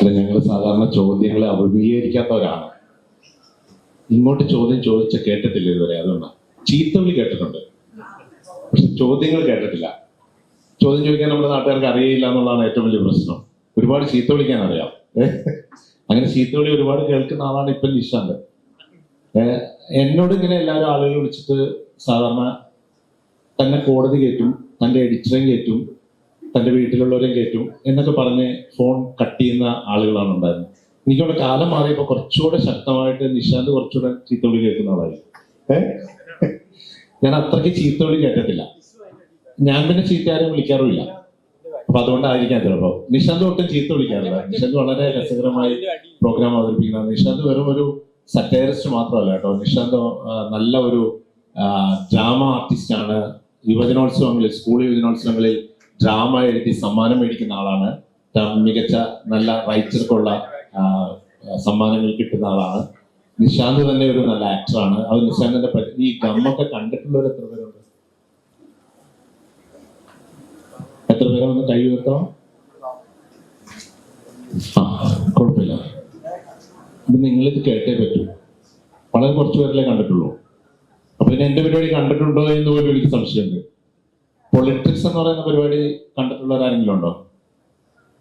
അല്ല, ഞങ്ങൾ സാധാരണ ചോദ്യങ്ങളെ അഭിമുഖീകരിക്കാത്തവരാണ്. ഇങ്ങോട്ട് ചോദ്യം ചോദിച്ച കേട്ടിട്ടില്ല ഇതുവരെ. അതുകൊണ്ടാണ്. ചീത്തവിളി കേട്ടിട്ടുണ്ട്, പക്ഷെ ചോദ്യങ്ങൾ കേട്ടിട്ടില്ല. ചോദ്യം ചോദിക്കാൻ നമ്മുടെ നാട്ടുകാർക്ക് അറിയില്ല എന്നുള്ളതാണ് ഏറ്റവും വലിയ പ്രശ്നം. ഒരുപാട് ചീത്ത വിളിക്കാൻ അറിയാം. അങ്ങനെ ചീത്തവിളി ഒരുപാട് കേൾക്കുന്ന ആളാണ് ഇപ്പം നിശാന്ത്. എന്നോട് ഇങ്ങനെ എല്ലാവരും ആളുകൾ വിളിച്ചിട്ട് സാധാരണ തന്നെ കോടതി കയറ്റും, തൻ്റെ എഡിറ്ററേയും കയറ്റും, തൻ്റെ വീട്ടിലുള്ളവരെയും കയറ്റും എന്നൊക്കെ പറഞ്ഞ് ഫോൺ കട്ട് ചെയ്യുന്ന ആളുകളാണ് ഉണ്ടായിരുന്നത്. എനിക്കവിടെ കാലം മാറിയപ്പോൾ കുറച്ചുകൂടെ ശക്തമായിട്ട് നിശാന്ത് കുറച്ചുകൂടെ ചീത്തവിളി കേൾക്കുന്ന ആളായി. ഞാൻ അത്രയ്ക്ക് ചീത്തവിളി കേട്ടിട്ടില്ല. ഞാൻ പിന്നെ ചീത്ത ആരും വിളിക്കാറുമില്ല. അപ്പൊ അതുകൊണ്ടായിരിക്കാം ചിലപ്പോൾ. നിശാന്ത് ഒട്ടും ചീത്ത വിളിക്കാറില്ല. നിശാന്ത് വളരെ രസകരമായി പ്രോഗ്രാം അവതരിപ്പിക്കുന്ന നിശാന്ത് വെറും ഒരു സറ്റയറിസ്റ്റ് മാത്രമല്ല കേട്ടോ. നിശാന്ത് നല്ല ഒരു ഡ്രാമ ആർട്ടിസ്റ്റ് ആണ്. യുവജനോത്സവങ്ങളിൽ, സ്കൂൾ യുവജനോത്സവങ്ങളിൽ ഡ്രാമ എഴുതി സമ്മാനം മേടിക്കുന്ന ആളാണ്. മികച്ച നല്ല റൈറ്റർക്കുള്ള സമ്മാനങ്ങൾ കിട്ടുന്ന ആളാണ്. നിശാന്ത് തന്നെ ഒരു നല്ല ആക്ടറാണ്. അത് നിശാന്തിന്റെ ഈ ഗമ്മൊക്കെ കണ്ടിട്ടുള്ളവർ എത്ര പേരുണ്ട്? എത്ര പേരെ ഒന്ന് കൈ ഉയർത്താം. കുഴപ്പമില്ല. അപ്പൊ നിങ്ങളിത് കേട്ടേ പറ്റൂ. വളരെ കുറച്ചു പേരല്ലേ കണ്ടിട്ടുള്ളൂ. അപ്പൊ പിന്നെ എന്റെ പരിപാടി കണ്ടിട്ടുണ്ടോ എന്ന് പോലും എനിക്ക് സംശയമുണ്ട്. പൊളിറ്റിക്സ് എന്ന് പറയുന്ന പരിപാടി കണ്ടിട്ടുള്ളവരാരെങ്കിലും ഉണ്ടോ?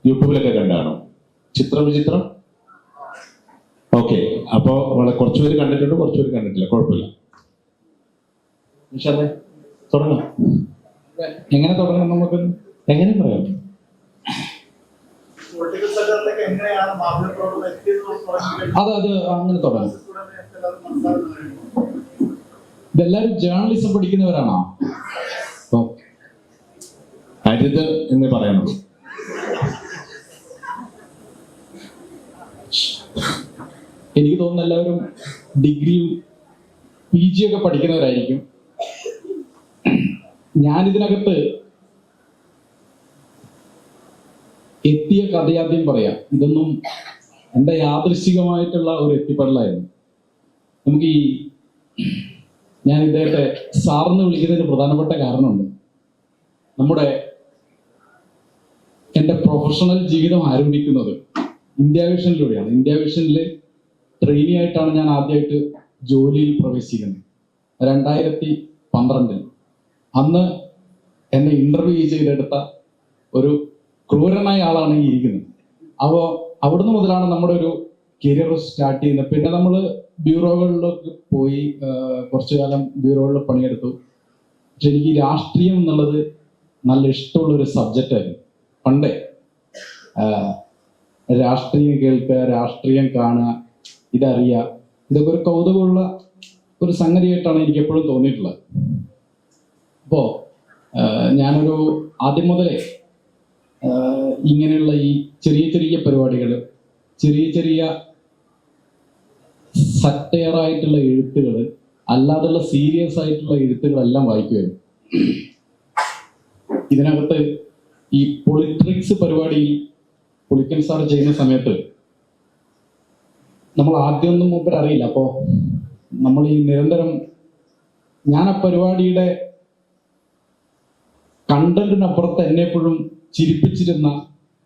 യൂട്യൂബിലൊക്കെ കണ്ടാണോ? ചിത്രം ഓക്കെ. അപ്പോ വളരെ കുറച്ചുപേര് കണ്ടിട്ടുണ്ട്, കുറച്ചുപേര് കണ്ടിട്ടില്ല. കുഴപ്പമില്ല. നിശാന്തേ, തുടങ്ങാം. എങ്ങനെ തുടങ്ങാം? നമുക്ക് എങ്ങനെ പറയാം? അത് അങ്ങനെ തുടങ്ങാം. ഇതെല്ലാരും ജേർണലിസം പഠിക്കുന്നവരാണോ? അരുത് എന്ന് പറയണം. എനിക്ക് തോന്നുന്നു എല്ലാവരും ഡിഗ്രിയും PG ഒക്കെ പഠിക്കുന്നവരായിരിക്കും. ഞാനിതിനകത്ത് എത്തിയ കഥയാദ്യം പറയാം. ഇതൊന്നും എൻ്റെ യാദൃശ്ചികമായിട്ടുള്ള ഒരു എത്തിപ്പെടലായിരുന്നു. നമുക്ക് ഞാൻ ഇദ്ദേഹത്തെ സാറെന്ന് വിളിക്കുന്നതിന് പ്രധാനപ്പെട്ട കാരണമുണ്ട്. എൻ്റെ പ്രൊഫഷണൽ ജീവിതം ആരംഭിക്കുന്നത് ഇന്ത്യ വിഷനിലൂടെയാണ്. ഇന്ത്യ വിഷനിൽ ട്രെയിനി ആയിട്ടാണ് ഞാൻ ആദ്യമായിട്ട് ജോലിയിൽ പ്രവേശിക്കുന്നത് 2012. അന്ന് എന്നെ ഇന്റർവ്യൂ ചെയ്തെടുത്ത ഒരു ക്രൂരനായ ആളാണ് ഈ ഇരിക്കുന്നത്. അപ്പോൾ അവിടുന്ന് മുതലാണ് നമ്മുടെ ഒരു കരിയർ സ്റ്റാർട്ട് ചെയ്യുന്നത്. പിന്നെ നമ്മൾ ബ്യൂറോകളിലൊക്കെ പോയി കുറച്ചു കാലം ബ്യൂറോകളിൽ പണിയെടുത്തു. പക്ഷെ എനിക്ക് രാഷ്ട്രീയം എന്നുള്ളത് നല്ല ഇഷ്ടമുള്ളൊരു സബ്ജക്റ്റായിരുന്നു. പണ്ടേ രാഷ്ട്രീയം കേൾക്കുക, രാഷ്ട്രീയം കാണുക, ഇതറിയുക, ഇതൊക്കെ ഒരു കൗതുകമുള്ള ഒരു സംഗതിയായിട്ടാണ് എനിക്ക് എപ്പോഴും തോന്നിയിട്ടുള്ളത്. അപ്പോൾ ഞാനൊരു ആദ്യം മുതലേ ഇങ്ങനെയുള്ള ഈ ചെറിയ ചെറിയ പരിപാടികൾ, ചെറിയ സറ്റയറായിട്ടുള്ള എഴുത്തുകൾ, അല്ലാതെയുള്ള സീരിയസ് ആയിട്ടുള്ള എഴുത്തുകളെല്ലാം വായിക്കുമായിരുന്നു. ഇതിനകത്ത് ഈ പൊളിറ്റിക്സ് പരിപാടിയിൽ പുളിക്കൻ സാർ ചെയ്യുന്ന സമയത്ത് നമ്മൾ ആദ്യമൊന്നും മുമ്പ് അറിയില്ല. അപ്പോൾ നമ്മൾ ഈ നിരന്തരം ഞാൻ ആ പരിപാടിയുടെ കണ്ടന്റിനപ്പുറത്ത് എന്നെപ്പോഴും ചിരിപ്പിച്ചിരുന്ന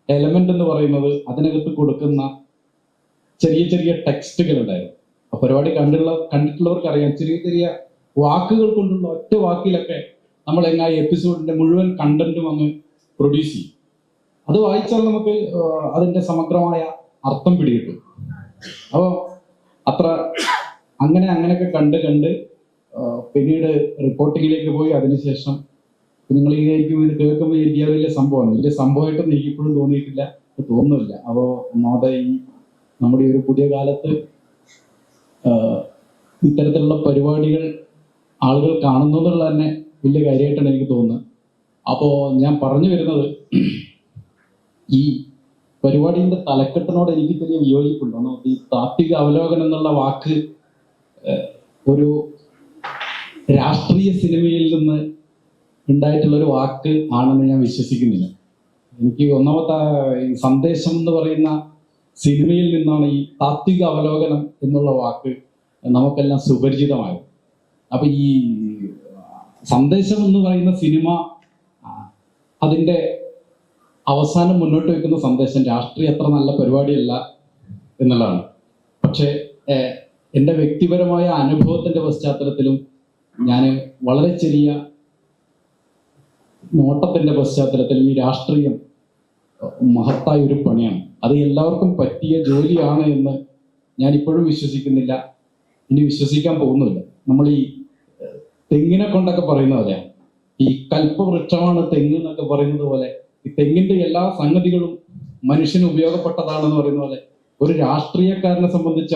എലമെന്റ് എന്ന് പറയുന്നത് അതിനകത്ത് കൊടുക്കുന്ന ചെറിയ ടെക്സ്റ്റുകൾ ഉണ്ടായിരുന്നു. ആ പരിപാടി കണ്ടിട്ടുള്ളവർക്ക് അറിയാം. ചെറിയ വാക്കുകൾ കൊണ്ടുള്ള ഒറ്റ വാക്കിലൊക്കെ നമ്മൾ എങ്ങനെ എപ്പിസോഡിന്റെ മുഴുവൻ കണ്ടന്റും അങ്ങ് പ്രൊഡ്യൂസ് ചെയ്യും. അത് വായിച്ചാൽ നമുക്ക് അതിന്റെ സമഗ്രമായ അർത്ഥം പിടികിട്ടും. അപ്പോൾ അങ്ങനെയൊക്കെ കണ്ട് പിന്നീട് റിപ്പോർട്ടിങ്ങിലേക്ക് പോയി. അതിനുശേഷം നിങ്ങൾ ഇത് കേൾക്കുമ്പോൾ വലിയ സംഭവമായിട്ടൊന്നും എനിക്ക് ഇപ്പോഴും തോന്നിയിട്ടില്ല, തോന്നുന്നില്ല. അപ്പോൾ ഒന്നാമതെ നമ്മുടെ ഈ ഒരു പുതിയ കാലത്ത് ഇത്തരത്തിലുള്ള പരിപാടികൾ ആളുകൾ കാണുന്നു എന്നുള്ളത് തന്നെ വലിയ കാര്യമായിട്ടാണ് എനിക്ക് തോന്നുന്നത്. അപ്പോൾ ഞാൻ പറഞ്ഞു വരുന്നത്, ഈ പരിപാടിയുടെ തലക്കെട്ടിനോട് എനിക്ക് ചെറിയ വിയോജിപ്പുണ്ട്. ഈ താത്വിക അവലോകനം എന്നുള്ള വാക്ക് ഒരു രാഷ്ട്രീയ സിനിമയിൽ നിന്ന് ഉണ്ടായിട്ടുള്ളൊരു വാക്ക് ആണെന്ന് ഞാൻ വിശ്വസിക്കുന്നില്ല. എനിക്ക് ഒന്നാമത്തെ ഈ സന്ദേശം എന്ന് പറയുന്ന സിനിമയിൽ നിന്നാണ് ഈ താത്വിക അവലോകനം എന്നുള്ള വാക്ക് നമുക്കെല്ലാം സുപരിചിതമായത്. അപ്പൊ ഈ സന്ദേശം എന്ന് പറയുന്ന സിനിമ അതിൻ്റെ അവസാനം മുന്നോട്ട് വെക്കുന്ന സന്ദേശം രാഷ്ട്രീയം അത്ര നല്ല പരിപാടിയല്ല എന്നുള്ളതാണ്. പക്ഷേ എൻ്റെ വ്യക്തിപരമായ അനുഭവത്തിൻ്റെ പശ്ചാത്തലത്തിലും ഞാൻ വളരെ ചെറിയ നോട്ടത്തിൻ്റെ പശ്ചാത്തലത്തിലും ഈ രാഷ്ട്രീയം മഹത്തായ ഒരു പണിയാണ്. അത് എല്ലാവർക്കും പറ്റിയ ജോലിയാണ് എന്ന് ഞാൻ ഇപ്പോഴും വിശ്വസിക്കുന്നില്ല, ഇനി വിശ്വസിക്കാൻ പോകുന്നില്ല. നമ്മൾ ഈ തെങ്ങിനെ കൊണ്ടൊക്കെ പറയുന്ന പോലെ, ഈ കൽപ്പവൃക്ഷമാണ് തെങ്ങ് എന്നൊക്കെ പറയുന്നത് പോലെ, ഈ തെങ്ങിന്റെ എല്ലാ സംഗതികളും മനുഷ്യന് ഉപയോഗപ്പെട്ടതാണെന്ന് പറയുന്ന പോലെ ഒരു രാഷ്ട്രീയക്കാരനെ സംബന്ധിച്ച്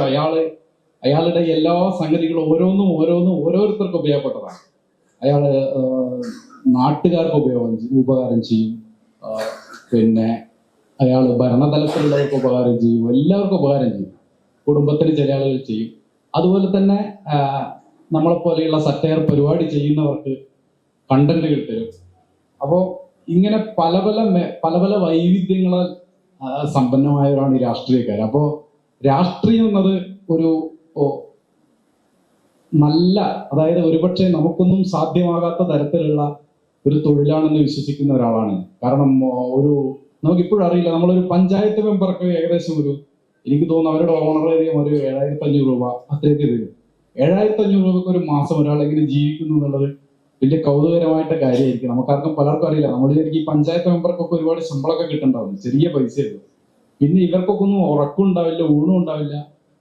അയാളുടെ എല്ലാ സംഗതികളും ഓരോന്നും ഓരോരുത്തർക്ക് ഉപയോഗപ്പെട്ടതാണ്. അയാള് നാട്ടുകാർക്ക് ഉപകാരം ചെയ്യും, പിന്നെ അയാൾ ഭരണതലത്തിലുള്ളവർക്ക് ഉപകാരം ചെയ്യും, എല്ലാവർക്കും ഉപകാരം ചെയ്യും, കുടുംബത്തിന് ചില ആളുകൾ ചെയ്യും. അതുപോലെ തന്നെ നമ്മളെപ്പോലെയുള്ള സറ്റയർ പരിപാടി ചെയ്യുന്നവർക്ക് കണ്ടന്റുകൾ തരും. അപ്പോൾ ഇങ്ങനെ പല പല വൈവിധ്യങ്ങളാൽ സമ്പന്നമായവരാണ് ഈ രാഷ്ട്രീയക്കാർ. അപ്പോൾ രാഷ്ട്രീയം എന്നത് ഒരു നല്ല, അതായത് ഒരുപക്ഷെ നമുക്കൊന്നും സാധ്യമാകാത്ത തരത്തിലുള്ള ഒരു തൊഴിലാണെന്ന് വിശ്വസിക്കുന്ന ഒരാളാണ്. കാരണം നമുക്കിപ്പോഴും അറിയില്ല, നമ്മളൊരു പഞ്ചായത്ത് മെമ്പർക്ക് ഏകദേശം എനിക്ക് തോന്നുന്നു അവരുടെ ഓണറേറിയം ഒരു 7,500 രൂപ അത്രയൊക്കെ തരും. 7,500 രൂപക്ക് ഒരു മാസം ഒരാൾ എങ്ങനെ ജീവിക്കുന്നു എന്നുള്ളത് വലിയ കൗതുകരമായിട്ട് കാര്യമായിരിക്കും. നമുക്കാർക്കും പലർക്കും അറിയില്ല. നമ്മൾ ഈ പഞ്ചായത്ത് മെമ്പർക്കൊക്കെ ഒരുപാട് ശമ്പളമൊക്കെ കിട്ടുന്നുണ്ടാവും, ചെറിയ പൈസയുള്ളൂ. പിന്നെ ഇവർക്കൊക്കെ ഒന്നും ഉറക്കം ഉണ്ടാവില്ല, ഊണും ഉണ്ടാവില്ല.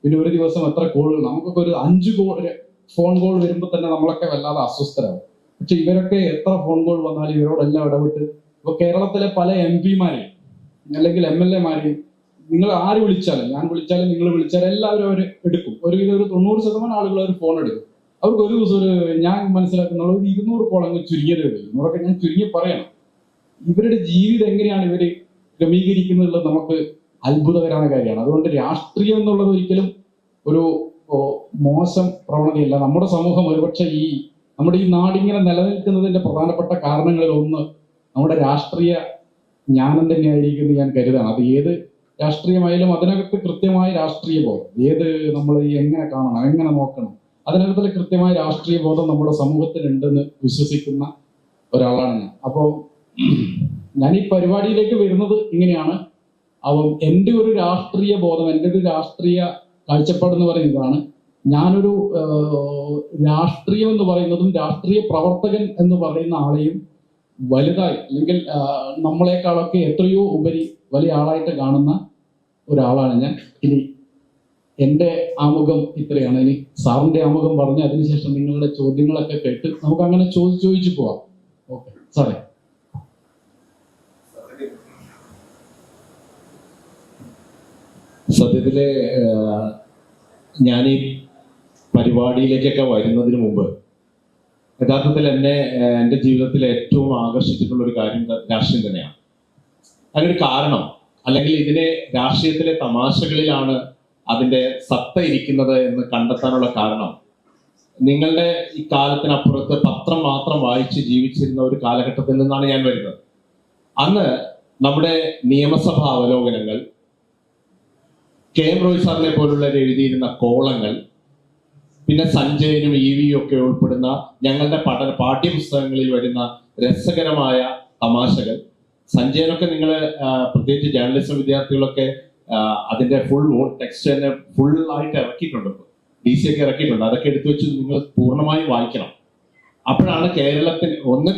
പിന്നെ ഒരു ദിവസം എത്ര കോളുകൾ, നമുക്കൊക്കെ ഒരു 5 ഫോൺ കോൾ വരുമ്പോൾ തന്നെ നമ്മളൊക്കെ വല്ലാതെ അസ്വസ്ഥരാകും. പക്ഷെ ഇവരൊക്കെ എത്ര ഫോൺ കോൾ വന്നാലും ഇവരോടെല്ലാം ഇടപെട്ട്, ഇപ്പൊ കേരളത്തിലെ പല MP മാരെയും അല്ലെങ്കിൽ MLA മാരെയും നിങ്ങൾ ആര് വിളിച്ചാലും, ഞാൻ വിളിച്ചാലും നിങ്ങൾ വിളിച്ചാലും എല്ലാവരും അവർ എടുക്കും. ഒരു 90% ആളുകൾ അവർ ഫോൺ എടുക്കും. അവർക്ക് ഒരു ദിവസം ഞാൻ മനസ്സിലാക്കുന്ന 200 കോളങ്ങ് ചുരുങ്ങിയത് വരും. 200 ഞാൻ ചുരുങ്ങി പറയണം. ഇവരുടെ ജീവിതം എങ്ങനെയാണ് ഇവർ ക്രമീകരിക്കുന്നുള്ളത് നമുക്ക് അത്ഭുതകരമായ കാര്യമാണ്. അതുകൊണ്ട് രാഷ്ട്രീയം എന്നുള്ളത് ഒരിക്കലും ഒരു മോശം പ്രവണതയല്ല. നമ്മുടെ സമൂഹം ഒരുപക്ഷെ നമ്മുടെ ഈ നാടിങ്ങനെ നിലനിൽക്കുന്നതിന്റെ പ്രധാനപ്പെട്ട കാരണങ്ങളിൽ ഒന്ന് നമ്മുടെ രാഷ്ട്രീയ ജ്ഞാനം തന്നെയായിരിക്കും ഞാൻ കരുതാണ്. അത് ഏത് രാഷ്ട്രീയമായാലും അതിനകത്ത് കൃത്യമായ രാഷ്ട്രീയ ബോധം, നമ്മൾ എങ്ങനെ കാണണം, എങ്ങനെ നോക്കണം, അതിനകത്തുള്ള കൃത്യമായ രാഷ്ട്രീയ ബോധം നമ്മുടെ സമൂഹത്തിനുണ്ടെന്ന് വിശ്വസിക്കുന്ന ഒരാളാണ് ഞാൻ. അപ്പോൾ ഞാൻ ഈ പരിപാടിയിലേക്ക് വരുന്നത് ഇങ്ങനെയാണ്. അപ്പം എൻ്റെ ഒരു രാഷ്ട്രീയ ബോധം, എൻ്റെ ഒരു രാഷ്ട്രീയ കാഴ്ചപ്പാട് എന്ന് പറയുന്നതാണ്, ഞാനൊരു രാഷ്ട്രീയം എന്ന് പറയുന്നതും രാഷ്ട്രീയ പ്രവർത്തകൻ എന്ന് പറയുന്ന ആളെയും വലുതായി, അല്ലെങ്കിൽ നമ്മളെക്കാളൊക്കെ എത്രയോ ഉപരി വലിയ ആളായിട്ട് കാണുന്ന ഒരാളാണ് ഞാൻ. ഇനി എൻ്റെ ആമുഖം ഇത്രയാണ്. ഇനി സാറിൻ്റെ ആമുഖം പറഞ്ഞ് അതിനുശേഷം നിങ്ങളുടെ ചോദ്യങ്ങളൊക്കെ കേട്ട് നമുക്ക് അങ്ങനെ ചോദിച്ചു പോവാം. ഓക്കെ സാറേ. സത്യത്തില് ഞാൻ ഈ പരിപാടിയിലേക്കൊക്കെ വരുന്നതിന് മുമ്പ് യഥാർത്ഥത്തിൽ എൻ്റെ ജീവിതത്തിൽ ഏറ്റവും ആകർഷിച്ചിട്ടുള്ള ഒരു കാര്യം രാഷ്ട്രീയം തന്നെയാണ്. അതിനൊരു കാരണം, അല്ലെങ്കിൽ ഇതിനെ രാഷ്ട്രീയത്തിലെ തമാശകളിലാണ് അതിൻ്റെ സത്ത ഇരിക്കുന്നത് എന്ന് കണ്ടെത്താനുള്ള കാരണം, നിങ്ങളുടെ ഈ കാലത്തിനപ്പുറത്ത് പത്രം മാത്രം വായിച്ച് ജീവിച്ചിരുന്ന ഒരു കാലഘട്ടത്തിൽ നിന്നാണ് ഞാൻ വരുന്നത്. അന്ന് നമ്മുടെ നിയമസഭാ അവലോകനങ്ങൾ, KM റോയ് സാറിനെ പോലുള്ളവർ എഴുതിയിരുന്ന കോളങ്ങൾ, പിന്നെ സഞ്ജയനും EVയും ഒക്കെ ഉൾപ്പെടുന്ന ഞങ്ങളുടെ പാഠ്യപുസ്തകങ്ങളിൽ വരുന്ന രസകരമായ തമാശകൾ. സഞ്ജയനൊക്കെ നിങ്ങൾ പ്രത്യേകിച്ച് ജേർണലിസം വിദ്യാർത്ഥികളൊക്കെ അതിന്റെ ഫുൾ ടെക്സ്റ്റ് തന്നെ ഫുള്ളായിട്ട് ഇറക്കിയിട്ടുണ്ട്, DC ഒക്കെ ഇറക്കിയിട്ടുണ്ട്. അതൊക്കെ എടുത്തു വെച്ച് നിങ്ങൾ പൂർണ്ണമായും വായിക്കണം. അപ്പോഴാണ്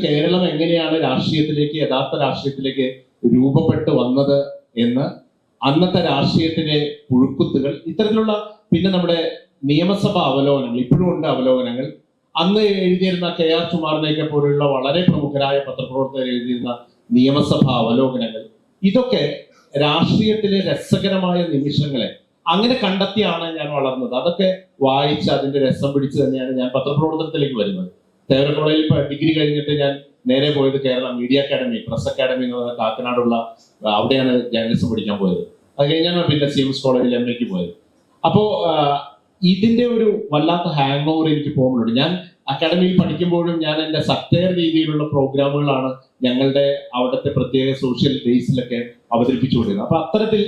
കേരളം എങ്ങനെയാണ് രാഷ്ട്രീയത്തിലേക്ക്, യഥാർത്ഥ രാഷ്ട്രീയത്തിലേക്ക് രൂപപ്പെട്ടു വന്നത് എന്ന്, അന്നത്തെ രാഷ്ട്രീയത്തിലെ പുഴുക്കുത്തുകൾ, ഇത്തരത്തിലുള്ള, പിന്നെ നമ്മുടെ നിയമസഭാ അവലോകനങ്ങൾ, ഇപ്പോഴും ഉണ്ട് അവലോകനങ്ങൾ. അന്ന് എഴുതിയിരുന്ന KR ചുമാറിനെയൊക്കെ പോലുള്ള വളരെ പ്രമുഖരായ പത്രപ്രവർത്തകർ എഴുതിയിരുന്ന നിയമസഭാ അവലോകനങ്ങൾ, ഇതൊക്കെ രാഷ്ട്രീയത്തിലെ രസകരമായ നിമിഷങ്ങളെ അങ്ങനെ കണ്ടെത്തിയാണ് ഞാൻ വളർന്നത്. അതൊക്കെ വായിച്ച് അതിന്റെ രസം പിടിച്ച് തന്നെയാണ് ഞാൻ പത്രപ്രവർത്തനത്തിലേക്ക് വരുന്നത്. തേവര കോളേജിൽ ഡിഗ്രി കഴിഞ്ഞിട്ട് ഞാൻ നേരെ പോയത് Kerala media academy, press academy എന്ന് പറയുന്ന കാക്കനാടുള്ള, അവിടെയാണ് ജേർണലിസം പഠിക്കാൻ പോയത്. അത് കഴിഞ്ഞാണ് പിന്നെ CMS കോളേജിൽ MAക്ക് പോയത്. അപ്പോൾ ഇതിന്റെ ഒരു വല്ലാത്ത ഹാങ് ഓവർ എനിക്ക് പോകുന്നുണ്ട്. ഞാൻ അക്കാഡമിയിൽ പഠിക്കുമ്പോഴും ഞാൻ എൻ്റെ സറ്റയർ രീതിയിലുള്ള പ്രോഗ്രാമുകളാണ് ഞങ്ങളുടെ അവിടുത്തെ പ്രത്യേക സോഷ്യൽ ബേസിലൊക്കെ അവതരിപ്പിച്ചുകൊണ്ടിരുന്നത്. അപ്പൊ അത്തരത്തിൽ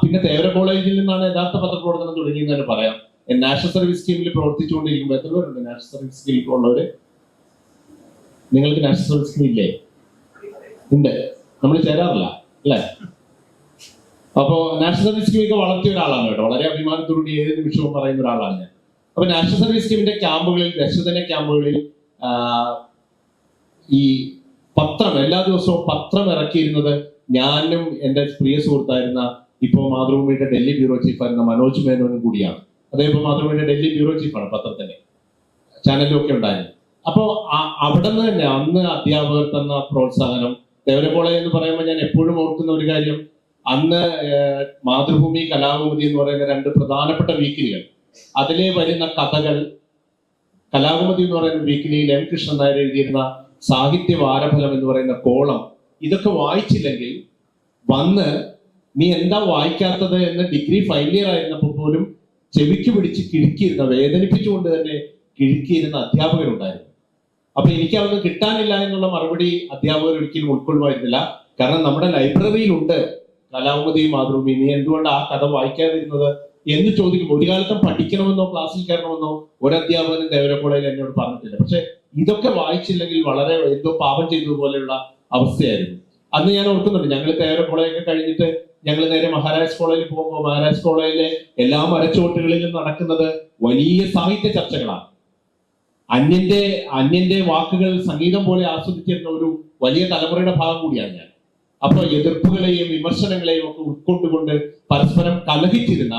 പിന്നെ തേവര കോളേജിൽ നിന്നാണ് യഥാർത്ഥ പത്രപ്രവർത്തനം തുടങ്ങിയെന്ന് പറയാം. നാഷണൽ സർവീസ് സ്കീമിൽ പ്രവർത്തിച്ചുകൊണ്ടിരിക്കുമ്പോൾ എത്ര പേരുണ്ട് നാഷണൽ സർവീസ് സ്കീമിൽ ഉള്ളവര്? നിങ്ങൾക്ക് നാഷണൽ സർവീസ് സ്കീം ഇല്ലേ? ഉണ്ട്. നമ്മൾ ചേരാറില്ല അല്ലേ? അപ്പോ നാഷണൽ സർവീസ് സ്കീമൊക്കെ വളർത്തിയ ഒരാളാണ് കേട്ടോ, വളരെ അഭിമാനത്തോടുകൂടി ഏത് നിമിഷവും പറയുന്ന ഒരാളാണ് ഞാൻ. അപ്പൊ നാഷണൽ സർവീസ് സ്കീമിന്റെ ക്യാമ്പുകളിൽ, ദശദിന ക്യാമ്പുകളിൽ ഈ പത്രം, എല്ലാ ദിവസവും പത്രം ഇറക്കിയിരുന്നത് ഞാനും എൻ്റെ പ്രിയ സുഹൃത്തായിരുന്ന ഇപ്പോൾ മാതൃഭൂമിയുടെ ഡൽഹി ബ്യൂറോ ചീഫായിരുന്ന മനോജ് മേനോനും കൂടിയാണ്. അദ്ദേഹം ഇപ്പോൾ മാതൃഭൂമിയുടെ ഡൽഹി ബ്യൂറോ ചീഫാണ്, പത്രത്തിന്റെ ചാനലിലും ഒക്കെ ഉണ്ടായിരുന്നു. അപ്പോൾ അവിടെ നിന്ന് തന്നെ അന്ന് അധ്യാപകർ തന്ന പ്രോത്സാഹനം, ദേവര കോളേജ് എന്ന് പറയുമ്പോൾ ഞാൻ എപ്പോഴും ഓർക്കുന്ന ഒരു കാര്യം, അന്ന് മാതൃഭൂമി, കലാകൗമുദി എന്ന് പറയുന്ന രണ്ട് പ്രധാനപ്പെട്ട വീക്കിലികൾ, അതിലെ വരുന്ന കഥകൾ, കലാകൗമുദി എന്ന് പറയുന്ന വീക്കിലിയിൽ എം കൃഷ്ണൻ നായർ എഴുതിയിരുന്ന സാഹിത്യ വാരഫലം എന്ന് പറയുന്ന കോളം, ഇതൊക്കെ വായിച്ചില്ലെങ്കിൽ വന്ന് നീ എന്താ വായിക്കാത്തത് എന്ന് ഡിഗ്രി ഫൈനൽ ഇയർ ആയിരുന്നപ്പോൾ പോലും ചെവിക്ക് പിടിച്ച് കിഴുക്കിയിരുന്ന, വേദനിപ്പിച്ചുകൊണ്ട് തന്നെ കിഴുക്കിയിരുന്ന അധ്യാപകരുണ്ടായിരുന്നു. അപ്പൊ എനിക്ക് അതൊന്നും കിട്ടാനില്ല എന്നുള്ള മറുപടി അധ്യാപകർ ഒരിക്കലും ഉൾക്കൊള്ളുമായിരുന്നില്ല. കാരണം നമ്മുടെ ലൈബ്രറിയിലുണ്ട് കലാകൗമുദിയും മാതൃഭൂമിയും, നീ എന്തുകൊണ്ട് ആ കഥ വായിക്കാതിരുന്നത് എന്ന് ചോദിക്കും. ഒരു കാലത്തും പഠിക്കണമെന്നോ ക്ലാസ്സിൽ കയറണമെന്നോ ഒരു അധ്യാപകനും ദേവര കോളേജിൽ എന്നോട് പറഞ്ഞിട്ടില്ല. പക്ഷെ ഇതൊക്കെ വായിച്ചില്ലെങ്കിൽ വളരെ എന്തോ പാപം ചെയ്തതുപോലെയുള്ള അവസ്ഥയായിരുന്നു. അന്ന് ഞാൻ ഓർക്കുന്നുണ്ട്, ഞങ്ങൾ ദേവര കോളേജൊക്കെ കഴിഞ്ഞിട്ട് ഞങ്ങൾ നേരെ മഹാരാജ് കോളേജിൽ പോകുമ്പോൾ മഹാരാജ് കോളേജിലെ എല്ലാ മരച്ചോട്ടുകളിലും നടക്കുന്നത് വലിയ സാഹിത്യ ചർച്ചകളാണ്. അന്യന്റെ വാക്കുകൾ സംഗീതം പോലെ ആസ്വദിച്ചിരുന്ന ഒരു വലിയ തലമുറയുടെ ഭാഗം കൂടിയാണ് ഞാൻ. അപ്പൊ എതിർപ്പുകളെയും വിമർശനങ്ങളെയും ഒക്കെ ഉൾക്കൊണ്ടുകൊണ്ട് പരസ്പരം കലഹിച്ചിരുന്ന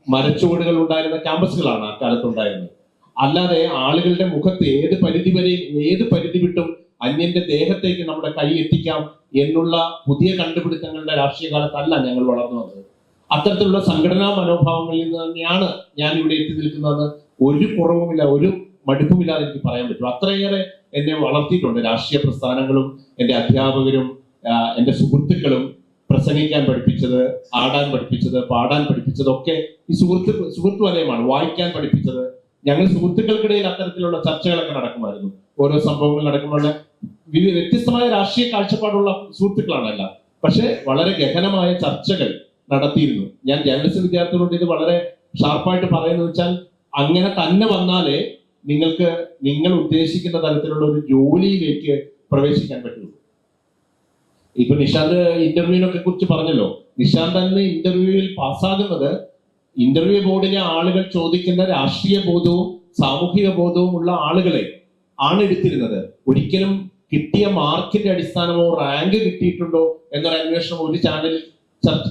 മരച്ചുവടുകൾ ഉണ്ടായിരുന്ന ക്യാമ്പസുകളാണ് ആ കാലത്തുണ്ടായിരുന്നത്. അല്ലാതെ ആളുകളുടെ മുഖത്ത് ഏത് പരിധി വിട്ടും അന്യന്റെ ദേഹത്തേക്ക് നമ്മുടെ കൈ എത്തിക്കാം എന്നുള്ള പുതിയ കണ്ടുപിടുത്തങ്ങളുടെ രാഷ്ട്രീയ കാലത്തല്ല ഞങ്ങൾ വളർന്നു വന്നത്. അത്തരത്തിലുള്ള സംഘടനാ മനോഭാവങ്ങളിൽ നിന്ന് തന്നെയാണ് ഞാൻ ഇവിടെ എത്തി നിൽക്കുന്നതെന്ന് ഒരു കുറവുമില്ല, ഒരു മടുപ്പുമില്ലാതെ എനിക്ക് പറയാൻ പറ്റും. അത്രയേറെ എന്നെ വളർത്തിയിട്ടുണ്ട് രാഷ്ട്രീയ പ്രസ്ഥാനങ്ങളും എൻ്റെ അധ്യാപകരും എൻ്റെ സുഹൃത്തുക്കളും. പ്രസംഗിക്കാൻ പഠിപ്പിച്ചത്, ആടാൻ പഠിപ്പിച്ചത്, പാടാൻ പഠിപ്പിച്ചതൊക്കെ ഈ സുഹൃത്ത് വലയമാണ്. വായിക്കാൻ പഠിപ്പിച്ചത്, ഞങ്ങൾ സുഹൃത്തുക്കൾക്കിടയിൽ അത്തരത്തിലുള്ള ചർച്ചകളൊക്കെ നടക്കുമായിരുന്നു. ഓരോ സംഭവങ്ങൾ നടക്കുമ്പോൾ വ്യത്യസ്തമായ രാഷ്ട്രീയ കാഴ്ചപ്പാടുള്ള സുഹൃത്തുക്കളാണല്ല, പക്ഷെ വളരെ ഗഹനമായ ചർച്ചകൾ നടത്തിയിരുന്നു. ഞാൻ ജേർണലിസ്റ്റ് വിദ്യാർത്ഥികളോട് ഇത് വളരെ ഷാർപ്പായിട്ട് പറയുന്നത് വെച്ചാൽ, അങ്ങനെ തന്നെ വന്നാലേ നിങ്ങൾ ഉദ്ദേശിക്കുന്ന തരത്തിലുള്ള ഒരു ജോലിയിലേക്ക് പ്രവേശിക്കാൻ പറ്റുള്ളൂ. ഇപ്പൊ നിഷാന്ത് ഇന്റർവ്യൂവിനൊക്കെ കുറിച്ച് പറഞ്ഞല്ലോ. നിഷാന്ത് അന്ന് ഇന്റർവ്യൂവിൽ പാസ്സാകുന്നത് ഇന്റർവ്യൂ ബോർഡിലെ ആളുകൾ ചോദിക്കുന്ന രാഷ്ട്രീയ ബോധവും സാമൂഹിക ബോധവും ഉള്ള ആളുകളെ ആണ് എടുത്തിരുന്നത്. ഒരിക്കലും കിട്ടിയ മാർക്കിന്റെ അടിസ്ഥാനമോ റാങ്ക് കിട്ടിയിട്ടുണ്ടോ എന്നൊരു അന്വേഷണം ഒരു ചാനൽ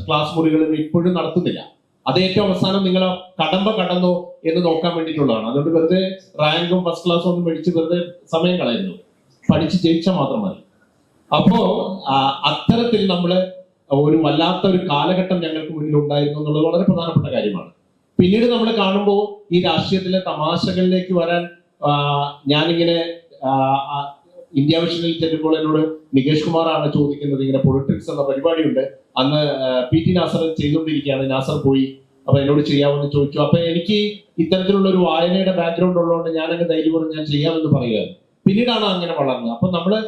ക്ലാസ് മുറികളിൽ ഇപ്പോഴും നടത്തുന്നില്ല. അത് ഏറ്റവും അവസാനം നിങ്ങൾ കടമ്പ കടന്നോ എന്ന് നോക്കാൻ വേണ്ടിയിട്ടുള്ളതാണ്. അതുകൊണ്ട് വെറുതെ റാങ്കും ഫസ്റ്റ് ക്ലാസ്സും ഒന്നും മേടിച്ച് വെറുതെ സമയം കളയുന്നു, പഠിച്ച് ജയിച്ചാൽ മാത്രം മതി. അപ്പോ അത്തരത്തിൽ നമ്മള് ഒരു വല്ലാത്ത ഒരു കാലഘട്ടം ഞങ്ങൾക്ക് മുന്നിൽ ഉണ്ടായിരുന്നു എന്നുള്ളത് വളരെ പ്രധാനപ്പെട്ട കാര്യമാണ്. പിന്നീട് നമ്മൾ കാണുമ്പോൾ ഈ രാഷ്ട്രീയത്തിലെ തമാശകളിലേക്ക് വരാൻ ഞാനിങ്ങനെ ഇന്ത്യ വിഷനിൽ ചെല്ലുമ്പോൾ എന്നോട് നികേഷ് കുമാറാണ് ചോദിക്കുന്നത്, ഇങ്ങനെ പൊളിറ്റിക്സ് എന്ന പരിപാടിയുണ്ട്, അന്ന് PT നാസർ ചെയ്തുകൊണ്ടിരിക്കുകയാണ്, നാസർ പോയി, അപ്പൊ എന്നോട് ചെയ്യാമെന്ന് ചോദിച്ചു. അപ്പൊ എനിക്ക് ഇത്തരത്തിലുള്ള ഒരു വായനയുടെ ബാക്ക്ഗ്രൗണ്ട് ഉള്ളതുകൊണ്ട് ഞാനങ്ങ് ധൈര്യപൂർവ്വം ഞാൻ ചെയ്യാമെന്ന് പറയുകയാണ്. പിന്നീടാണ് അങ്ങനെ വളർന്നത്. അപ്പൊ നമ്മള്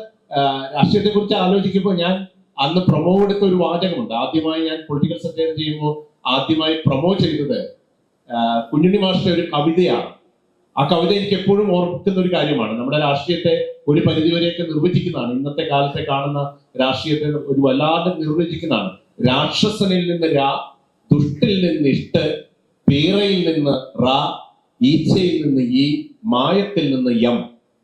രാഷ്ട്രീയത്തെ കുറിച്ച് ആലോചിക്കുമ്പോൾ ഞാൻ അന്ന് പ്രൊമോ എടുത്ത ഒരു വാചകമുണ്ട്. ആദ്യമായി ഞാൻ പൊളിറ്റിക്കൽ സെക്രട്ടറി ചെയ്യുമ്പോൾ ആദ്യമായി പ്രൊമോ ചെയ്തത് കുഞ്ഞുണ്ണി മാഷിന്റെ ഒരു കവിതയാണ്. ആ കവിത എനിക്ക് എപ്പോഴും ഓർക്കുന്ന ഒരു കാര്യമാണ്. നമ്മുടെ രാഷ്ട്രീയത്തെ ഒരു പരിധിവരെയൊക്കെ നിർവചിക്കുന്നതാണ്. ഇന്നത്തെ കാലത്തെ കാണുന്ന രാഷ്ട്രീയത്തെ ഒരു വല്ലാതെ നിർവചിക്കുന്നതാണ്. രാക്ഷസനിൽ നിന്ന് രാ, ദുഷ്ടിൽ നിന്ന് ഇഷ്ട്, പീറയിൽ നിന്ന് റാ, ഈച്ചയിൽ നിന്ന് ഈ, മായത്തിൽ നിന്ന് യം.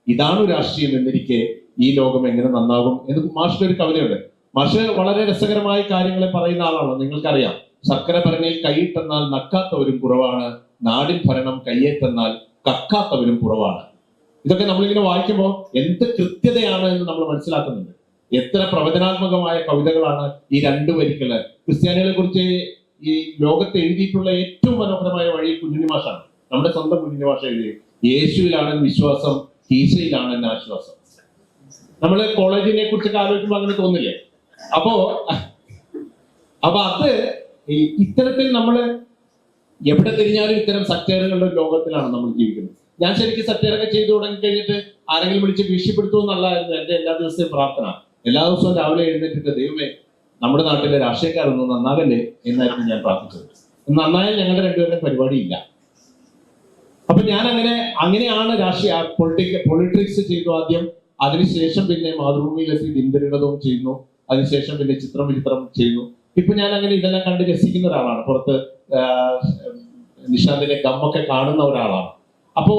ഇതാണ് രാഷ്ട്രീയം എന്നിരിക്കെ ഈ ലോകം എങ്ങനെ നന്നാകും എന്ന് മാഷിന്റെ ഒരു കവിതയുണ്ട്. മാഷ് വളരെ രസകരമായ കാര്യങ്ങളെ പറയുന്ന ആളാണ്, നിങ്ങൾക്കറിയാം. ശർക്കര ഭരണിയിൽ കൈയിട്ടെന്നാൽ നക്കാത്തവരും കുറവാണ്, നാടിൻ ഭരണം കയ്യേറ്റെന്നാൽ കക്കാത്തവരും കുറവാണ്. ഇതൊക്കെ നമ്മളിങ്ങനെ വായിക്കുമ്പോൾ എന്ത് കൃത്യതയാണ് എന്ന് നമ്മൾ മനസ്സിലാക്കുന്നുണ്ട്. എത്ര പ്രവചനാത്മകമായ കവിതകളാണ് ഈ രണ്ടു വരികള്. ക്രിസ്ത്യാനികളെ കുറിച്ച് ഈ ലോകത്ത് എഴുതിയിട്ടുള്ള ഏറ്റവും മനോഹരമായ വഴി കുഞ്ഞുണ്ണി മാഷാണ്. നമ്മുടെ സ്വന്തം കുഞ്ഞുണ്ണി മാഷ എഴുതി, യേശുവിലാണ് വിശ്വാസം, ഈശോയിലാണ് ആശ്വാസം. നമ്മള് കോളേജിനെ കുറിച്ചൊക്കെ ആലോചിക്കുമ്പോൾ അങ്ങനെ തോന്നില്ലേ? അപ്പൊ അത് ഇത്തരത്തിൽ നമ്മള് എവിടെ തിരിഞ്ഞാലും ഇത്തരം സറ്റയറുകളുടെ ലോകത്തിലാണ് നമ്മൾ ജീവിക്കുന്നത്. ഞാൻ ശരിക്കും സറ്റയറൊക്കെ ചെയ്തു തുടങ്ങി കഴിഞ്ഞിട്ട് ആരെങ്കിലും വിളിച്ച് ഭീഷണിപ്പെടുത്തുമെന്നുള്ളതായിരുന്നു എന്റെ എല്ലാ ദിവസത്തെയും പ്രാർത്ഥന. എല്ലാ ദിവസവും രാവിലെ എഴുന്നേറ്റിട്ട്, ദൈവമേ നമ്മുടെ നാട്ടിലെ രാഷ്ട്രീയക്കാരൊന്നും നന്നാകല്ലേ എന്നായിരുന്നു ഞാൻ പ്രാർത്ഥിച്ചത്. നന്നായാൽ ഞങ്ങളുടെ രണ്ടുപേരുടെ പരിപാടിയില്ല. അപ്പൊ ഞാൻ അങ്ങനെയാണ് രാഷ്ട്രീയ പൊളിറ്റിക്സ് ചെയ്തു ആദ്യം. അതിനുശേഷം പിന്നെ മാതൃഭൂമിയിലെത്തി ദിനദലിതവും ചെയ്യുന്നു. അതിനുശേഷം പിന്നെ ചിത്രം വിചിത്രം ചെയ്യുന്നു. ഇപ്പൊ ഞാൻ അങ്ങനെ ഇതെല്ലാം കണ്ട് രസിക്കുന്ന ഒരാളാണ്. പുറത്ത് നിഷാന്തിന്റെ ഗമ്മൊക്കെ കാണുന്ന ഒരാളാണ്. അപ്പോ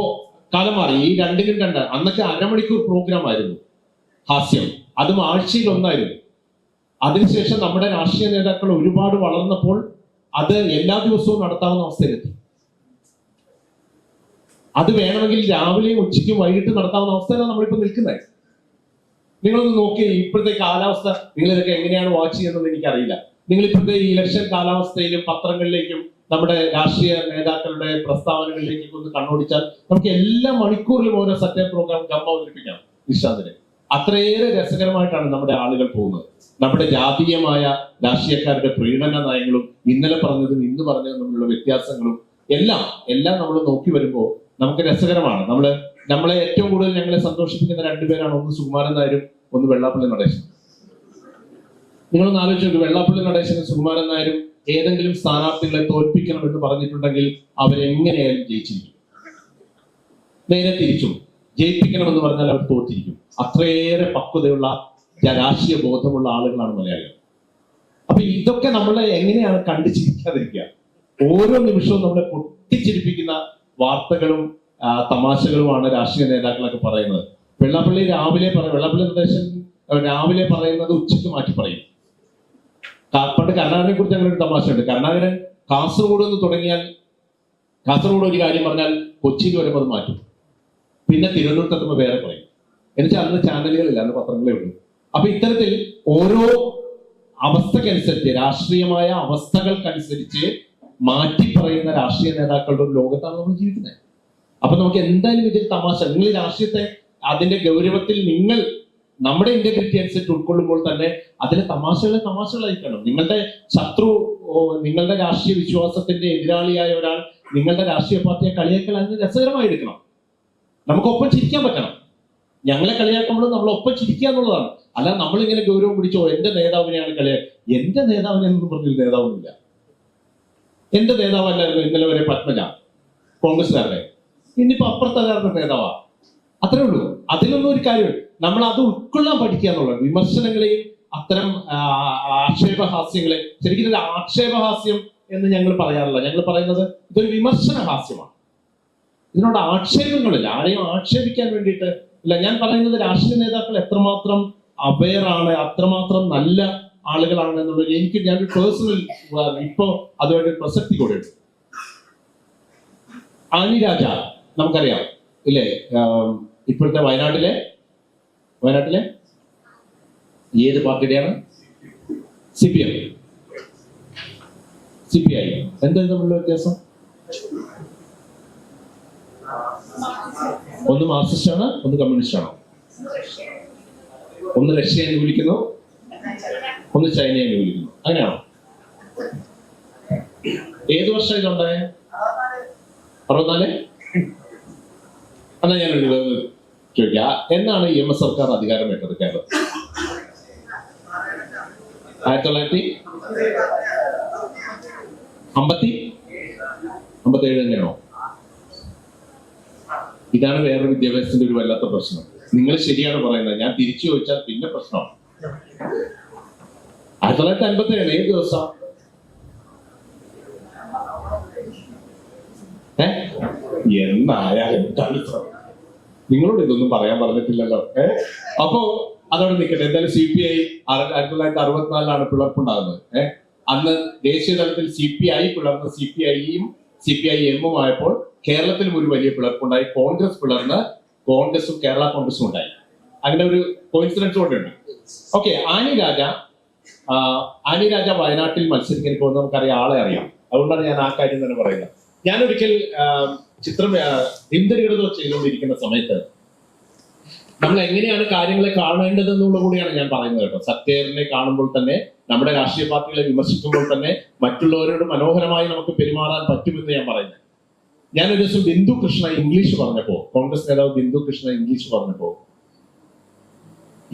കാലം മാറി. ഈ രണ്ടിനും രണ്ട്. അന്നൊക്കെ അരമണിക്കൂർ പ്രോഗ്രാം ആയിരുന്നു ഹാസ്യം, അതും ആഴ്ചയിൽ ഒന്നായിരുന്നു. അതിനുശേഷം നമ്മുടെ രാഷ്ട്രീയ നേതാക്കൾ ഒരുപാട് വളർന്നപ്പോൾ അത് എല്ലാ ദിവസവും നടത്താവുന്ന അവസ്ഥയിലെത്തി. അത് വേണമെങ്കിൽ രാവിലെയും ഉച്ചയ്ക്കും വൈകിട്ട് നടത്താവുന്ന അവസ്ഥയിലാണ് നമ്മളിപ്പോൾ നിൽക്കുന്നത്. നിങ്ങളൊന്ന് നോക്കി ഇപ്പോഴത്തെ കാലാവസ്ഥ, നിങ്ങൾ ഇതൊക്കെ എങ്ങനെയാണ് വാച്ച് ചെയ്യുന്നത് എനിക്കറിയില്ല. നിങ്ങൾ ഇപ്പോഴത്തെ ഈ ഇലക്ഷൻ കാലാവസ്ഥയിലും പത്രങ്ങളിലേക്കും നമ്മുടെ രാഷ്ട്രീയ നേതാക്കളുടെ പ്രസ്താവനകളിലേക്കും ഒന്ന് കണ്ണോടിച്ചാൽ നമുക്ക് എല്ലാ മണിക്കൂറിലും ഓരോ സത്യ പ്രോഗ്രാം ഗമ്മ അവതരിപ്പിക്കാം നിഷാന്തിന്. അത്രയേറെ രസകരമായിട്ടാണ് നമ്മുടെ ആളുകൾ പോകുന്നത്. നമ്മുടെ ജാതീയമായ രാഷ്ട്രീയക്കാരുടെ പ്രീണന നയങ്ങളും ഇന്നലെ പറഞ്ഞതും ഇന്ന് പറഞ്ഞതും തമ്മിലുള്ള വ്യത്യാസങ്ങളും എല്ലാം നമ്മൾ നോക്കി വരുമ്പോൾ നമുക്ക് രസകരമാണ്. നമ്മളെ ഏറ്റവും കൂടുതൽ ഞങ്ങളെ സന്തോഷിപ്പിക്കുന്ന രണ്ടുപേരാണ്, ഒന്ന് സുകുമാരൻ നായരും ഒന്ന് വെള്ളാപ്പള്ളി നടേശനും. നിങ്ങളൊന്ന് ആലോചിച്ച് നോക്ക്, വെള്ളാപ്പള്ളി നടേശനും സുകുമാരൻ നായരും ഏതെങ്കിലും സ്ഥാനാർത്ഥികളെ തോൽപ്പിക്കണം എന്ന് പറഞ്ഞിട്ടുണ്ടെങ്കിൽ അവരെങ്ങനെയായാലും ജയിച്ചിരിക്കും. നേരെ തിരിച്ചും ജയിപ്പിക്കണമെന്ന് പറഞ്ഞാൽ അവർ തോറ്റിരിക്കും. അത്രയേറെ പക്വതയുള്ള രാഷ്ട്രീയ ബോധമുള്ള ആളുകളാണ് മലയാളികൾ. അപ്പൊ ഇതൊക്കെ നമ്മളെ എങ്ങനെയാണ് കണ്ടു ചിരിക്കാതിരിക്കുക? ഓരോ നിമിഷവും നമ്മളെ പൊട്ടിച്ചിരിപ്പിക്കുന്ന വാർത്തകളും തമാശകളുമാണ് രാഷ്ട്രീയ നേതാക്കളൊക്കെ പറയുന്നത്. വെള്ളാപ്പള്ളി നടേശൻ രാവിലെ പറയുന്നത് ഉച്ചയ്ക്ക് മാറ്റി പറയും. പണ്ട് കരുണാകരനെ കുറിച്ച് അങ്ങനെ ഒരു തമാശയുണ്ട്. കരുണാകരൻ കാസർഗോഡ് നിന്ന് തുടങ്ങിയാൽ, കാസർഗോഡ് ഒരു കാര്യം പറഞ്ഞാൽ കൊച്ചിയിൽ വരുമ്പോൾ അത് മാറ്റും, പിന്നെ തിരുവനന്തപുരത്തെത്തുമ്പോൾ വേറെ പറയും. എന്നുവെച്ചാൽ അന്ന് ചാനലുകളില്ല, അന്ന് പത്രങ്ങളേ ഉള്ളൂ. അപ്പൊ ഇത്തരത്തിൽ ഓരോ അവസ്ഥക്കനുസരിച്ച്, രാഷ്ട്രീയമായ അവസ്ഥകൾക്കനുസരിച്ച് മാറ്റി പറയുന്ന രാഷ്ട്രീയ നേതാക്കളുടെ ഒരു ലോകത്താണ് നമ്മൾ ജീവിക്കുന്നത്. അപ്പൊ നമുക്ക് എന്തായാലും ഇതിൽ തമാശ, നിങ്ങൾ ഈ രാഷ്ട്രീയത്തെ അതിന്റെ ഗൗരവത്തിൽ നിങ്ങൾ നമ്മുടെ ഇന്റഗ്രിറ്റി അനുസരിച്ച് ഉൾക്കൊള്ളുമ്പോൾ തന്നെ അതിലെ തമാശകളായിരിക്കണം. നിങ്ങളുടെ ശത്രു, നിങ്ങളുടെ രാഷ്ട്രീയ വിശ്വാസത്തിന്റെ എതിരാളിയായ ഒരാൾ നിങ്ങളുടെ രാഷ്ട്രീയ പാർട്ടിയെ കളിയാക്കൽ അതിന് രസകരമായി എടുക്കണം. നമുക്കൊപ്പം ചിരിക്കാൻ പറ്റണം. ഞങ്ങളെ കളിയാക്കുമ്പോൾ നമ്മളൊപ്പം ചിരിക്കുക എന്നുള്ളതാണ്. അല്ല നമ്മളിങ്ങനെ ഗൗരവം പിടിച്ചോ എന്റെ നേതാവിനെയാണ് എന്റെ നേതാവിനെ എന്നൊന്നും പറഞ്ഞൊരു നേതാവൊന്നുമില്ല. എന്റെ നേതാവല്ലായിരുന്നു ഇന്നലെ വരെ പത്മജ, കോൺഗ്രസ്സുകാരുടെ. ഇന്നിപ്പോ അപ്പുറത്തുകാരുടെ നേതാവാ. അത്രേ ഉള്ളൂ. അതിലൊന്നും ഒരു കാര്യമില്ല. നമ്മൾ അത് ഉൾക്കൊള്ളാൻ പഠിക്കുക എന്നുള്ളത്. വിമർശനങ്ങളെയും അത്തരം ആക്ഷേപഹാസ്യങ്ങളെ, ശരിക്കും ഒരു ആക്ഷേപഹാസ്യം എന്ന് ഞങ്ങൾ പറയാറില്ല. ഞങ്ങൾ പറയുന്നത് ഇതൊരു വിമർശന ഹാസ്യമാണ്. ഇതിനോട് ആക്ഷേപങ്ങളില്ല, ആരെയും ആക്ഷേപിക്കാൻ വേണ്ടിയിട്ട് ഇല്ല. ഞാൻ പറയുന്നത് രാഷ്ട്രീയ നേതാക്കൾ എത്രമാത്രം അവെയറാണ്, അത്രമാത്രം നല്ല ആളുകളാണ് എന്നുള്ളത് ഞാനൊരു പേഴ്സണൽ ഇപ്പോ അതുമായിട്ട് പ്രസക്തി കൂടെയുണ്ട്. ആനി രാജ നമുക്കറിയാം ഇല്ലേ? ഇപ്പോഴത്തെ വയനാട്ടിലെ ഏത് പാർട്ടിയുടെയാണ്? CPI. എന്താ തമ്മിലുള്ള വ്യത്യാസം? ഒന്ന് മാർക്സിസ്റ്റ് ആണ്, ഒന്ന് കമ്മ്യൂണിസ്റ്റ് ആണ്. ഒന്ന് റഷ്യ എന്ന് വിളിക്കുന്നു, ഒന്ന് ചൈന എന്ന് വിളിക്കുന്നു. അങ്ങനെയാണോ? ഏത് വർഷം ഇതുണ്ടായ? 64? എന്നാ ഞാനൊരു ചോദിക്കാം, എന്നാണ് EMS സർക്കാർ അധികാരം ഏറ്റത് കേരളത്തിൽ? 1957 തന്നെയാണോ? ഇതാണ് വേറൊരു വിദ്യാഭ്യാസത്തിന്റെ ഒരു വല്ലാത്ത പ്രശ്നം. നിങ്ങൾ ശരിയാണ് പറയുന്നത്, ഞാൻ തിരിച്ചു ചോദിച്ചാൽ പിന്നെ പ്രശ്നമാണ്. 1957 ഏത് ദിവസം? എന്നായാലും നിങ്ങളോട് ഇതൊന്നും പറയാൻ പറഞ്ഞിട്ടില്ലല്ലോ. അപ്പോ അതോടെ നിൽക്കട്ടെ. എന്തായാലും CPI 1964 പിളർപ്പുണ്ടാകുന്നത്. അന്ന് ദേശീയ തലത്തിൽ CPI പിളർന്ന് CPIM ആയപ്പോൾ കേരളത്തിലും ഒരു വലിയ പിളർപ്പുണ്ടായി. കോൺഗ്രസ് പിളർന്ന് കോൺഗ്രസും കേരള കോൺഗ്രസും ഉണ്ടായി. അങ്ങനെ ഒരു കോയിൻസിഡൻസ് കൊണ്ടുണ്ട്. ഓക്കെ, ആനി രാജ വയനാട്ടിൽ മത്സരിക്കാൻ പോകുന്നത് നമുക്കറിയാം, ആളെ അറിയാം. അതുകൊണ്ടാണ് ഞാൻ ആ കാര്യം തന്നെ പറയുന്നത്. ഞാനൊരിക്കൽ ഇന്ദരികൃതം ചെയ്തുകൊണ്ടിരിക്കുന്ന സമയത്ത് നമ്മൾ എങ്ങനെയാണ് കാര്യങ്ങളെ കാണേണ്ടതെന്നുള്ള കൂടിയാണ് ഞാൻ പറയുന്നത് കേട്ടോ. സത്യേറിനെ കാണുമ്പോൾ തന്നെ, നമ്മുടെ രാഷ്ട്രീയ പാർട്ടികളെ വിമർശിക്കുമ്പോൾ തന്നെ മറ്റുള്ളവരോട് മനോഹരമായി നമുക്ക് പെരുമാറാൻ പറ്റുമെന്ന് ഞാൻ പറയുന്നത്. ഞാനൊരു ദിവസം ബിന്ദു കൃഷ്ണ ഇംഗ്ലീഷ് പറഞ്ഞപ്പോ, കോൺഗ്രസ് നേതാവ് ബിന്ദു കൃഷ്ണ ഇംഗ്ലീഷ് പറഞ്ഞപ്പോ,